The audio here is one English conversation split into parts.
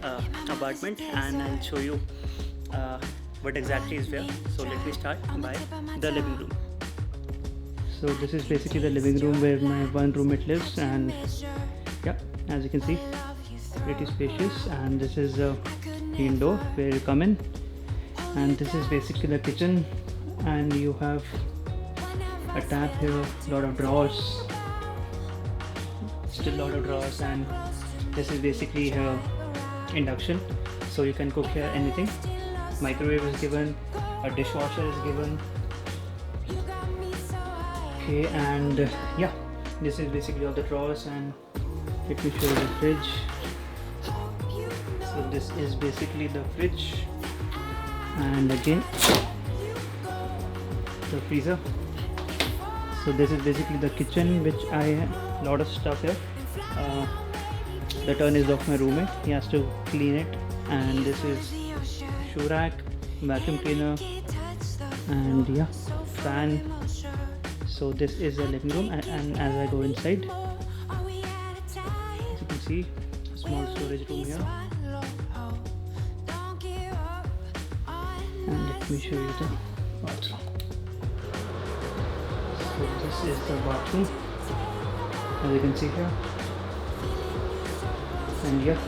apartment, and I'll show you what exactly is where. So let me start by the living room. So this is basically the living room where my one roommate lives, and yeah, as you can see, pretty spacious. And this is the main door where you come in, and this is basically the kitchen, and you have a tap here, lot of drawers, still lot of drawers, and this is basically her induction, so you can cook here anything. Microwave is given, a dishwasher is given. Okay, and yeah, this is basically all the drawers, and let me show you the fridge. So this is basically the fridge, and again the freezer. So this is basically the kitchen, which I have lot of stuff here. The turn is of my roommate, he has to clean it. And this is shoe rack, vacuum cleaner, and yeah, fan. So this is the living room, and as I go inside, as you can see, a small storage room here. And let me show you the bathroom. So this is the bathroom, as you can see here. And yeah,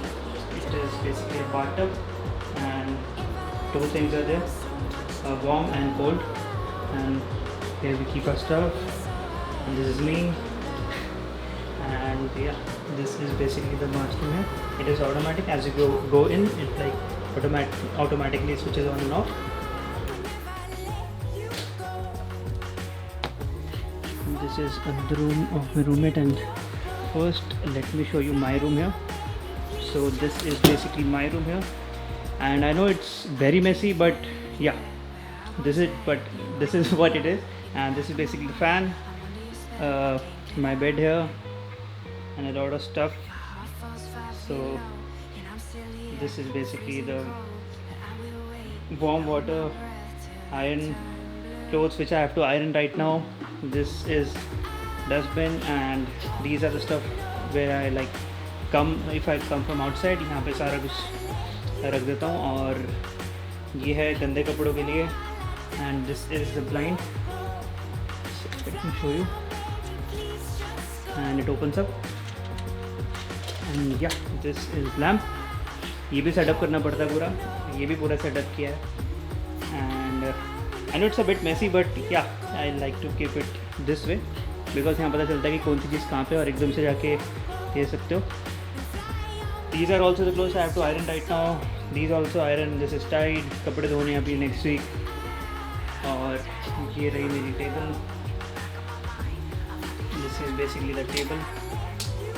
it is basically a bathtub, and two things are there, warm and cold. And here we keep our stuff, and this is me. And yeah, this is basically the bathroom here. It is automatic. As you go in, it like automatically switches on and off. And this is the room of my roommate, and first let me show you my room here. So this is basically my room here, and I know it's very messy, but yeah, this is what it is. And this is basically the fan, my bed here, and a lot of stuff. So this is basically the warm water, iron clothes which I have to iron right now. This is dustbin, and these are the stuff where I like if I come from outside, यहाँ पे सारा कुछ रख देता हूँ. और ये है गंदे कपड़ों के लिए, and this is the blind. So let me show you, and it opens up, and yeah, this is lamp. ये भी सेटअप करना पड़ता है पूरा, ये भी पूरा सेटअप किया है. And I know it's a bit messy, but yeah, I like to keep it this way because यहाँ पता चलता है कि कौन सी चीज़ कहाँ पे और एकदम से जाके ले सकते हो. These are also the clothes I have to iron right now. These also iron. This is tied. कपड़े धोने अभी next week. और ये रही मेरी table. This is basically the table,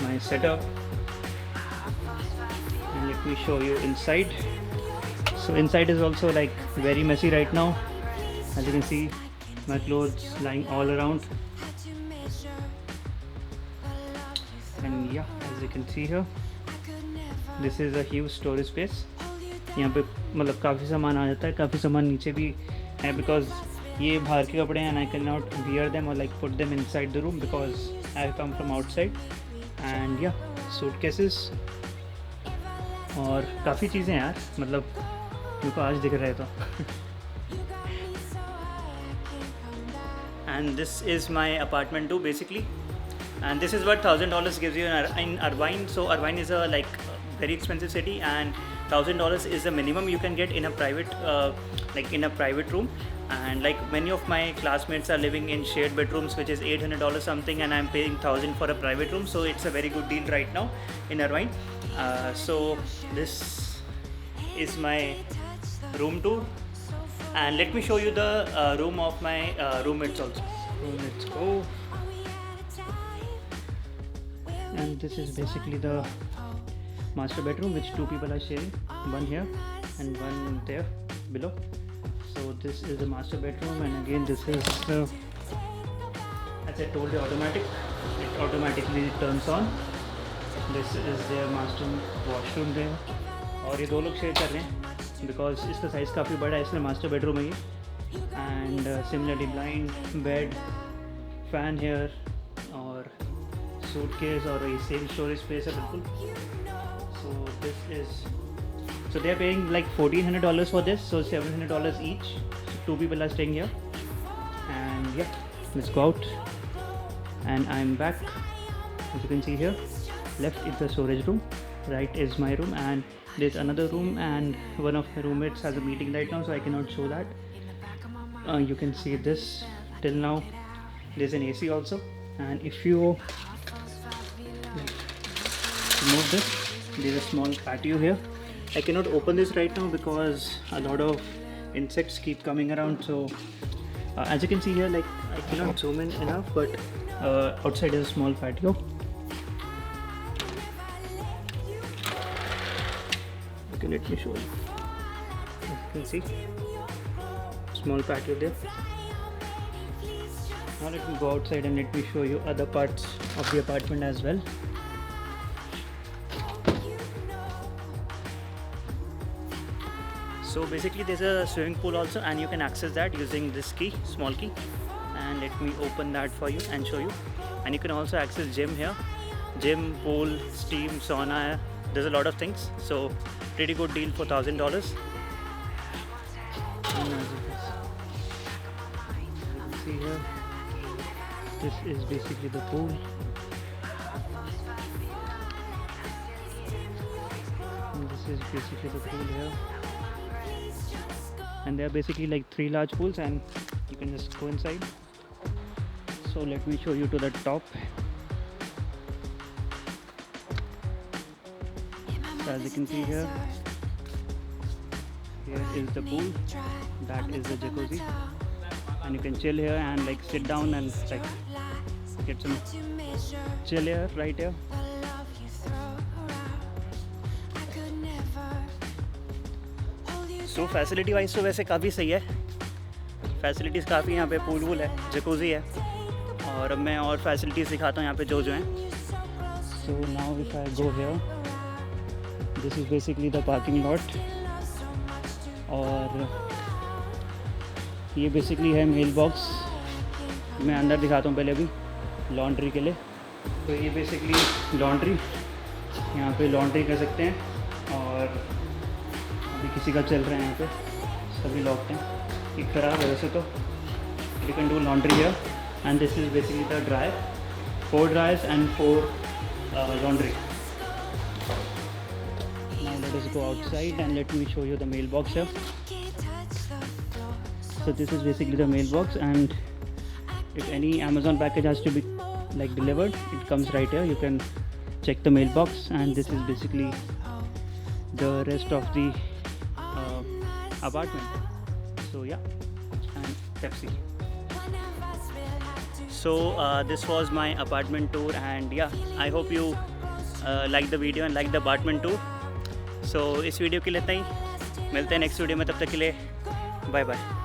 my setup. And let me show you inside. So inside is also like very messy right now. As you can see, my clothes lying all around. And yeah, as you can see here, this is a huge storage space. यहाँ पे मतलब काफ़ी सामान आ जाता है, काफ़ी सामान नीचे भी है because ये बाहर के कपड़े हैं, and I cannot wear them or like put them inside the room because I come from outside. And yeah, suitcases और काफ़ी चीज़ें यार, मतलब मेरे को आज दिख रहा है तो. And this is my apartment too basically, and this is what $1,000 gives you in Irvine. So Irvine is a like very expensive city, and $1,000 is the minimum you can get in a private in a private room. And like many of my classmates are living in shared bedrooms, which is $800 something, and I'm paying $1,000 for a private room. So it's a very good deal right now in Irvine. So this is my room tour, and let me show you the room of my roommates also. So let's go. And this is basically the master bedroom, which two people are sharing, one here and one there below. So this is the master bedroom, and again this is the, as I told you, automatic. It automatically turns on. This is their master washroom there, और ये दो लोग share कर रहे हैं because इसका size काफ़ी बड़ा है, इसलिए मास्टर बेडरूम है ये. And similarly blind, bed, fan here और सूटकेस, और ये सेम स्टोरेज स्पेस है बिल्कुल. So this is So they are paying like $1,400 for this, so $700 each. So 2 people are staying here. And yeah, let's go out. And I'm back. As you can see here, left is the storage room, right is my room, and there's another room, and one of my roommates has a meeting right now, so I cannot show that. You can see this till now. There's an AC also, and if you remove this, there's a small patio here. I cannot open this right now because a lot of insects keep coming around, so as you can see here, like I cannot zoom in enough, but outside is a small patio. Okay, let me show you. As you can see, small patio there. Now let me go outside and let me show you other parts of the apartment as well. So basically there's a swimming pool also, and you can access that using this key, small key. And let me open that for you and show you. And you can also access gym here. Gym, pool, steam, sauna, there's a lot of things. So pretty good deal for $1,000. And as you can see here, this is basically the pool. And this is basically the pool here. And there are basically like 3 large pools, and you can just go inside. So let me show you to the top. So as you can see here, here is the pool, that is the jacuzzi, and you can chill here and like sit down and like get some chill here right here. So facility wise तो वैसे काफ़ी सही है, facilities काफ़ी यहाँ पे pool वूल है, jacuzzi है, और अब मैं और फैसिलिटीज़ दिखाता हूँ यहाँ पे जो हैं. So now if I go here, this is basically the parking lot, और ये बेसिकली है मेल बॉक्स. मैं अंदर दिखाता हूँ पहले अभी लॉन्ड्री के लिए. तो ये बेसिकली लॉन्ड्री, यहाँ पे लॉन्ड्री कर सकते हैं, और अभी किसी का चल रहा है यहाँ पे, सभी लॉक्ड हैं. ये ख़राब है वैसे तो. You can do laundry here, and this is basically the dryer, 4 dryers and 4 laundry. Now let us go outside and let me show you the mailbox here. So this is basically the mailbox, and if any Amazon package has to be like delivered, it comes right here. You can check the mailbox, and this is basically the rest of the apartment. So yeah, and Pepsi. So this was my apartment tour, and yeah, I hope you like the video and like the apartment tour. So इस video के लिए इतना ही, मिलते हैं next video में, तब तक के लिए बाय बाय.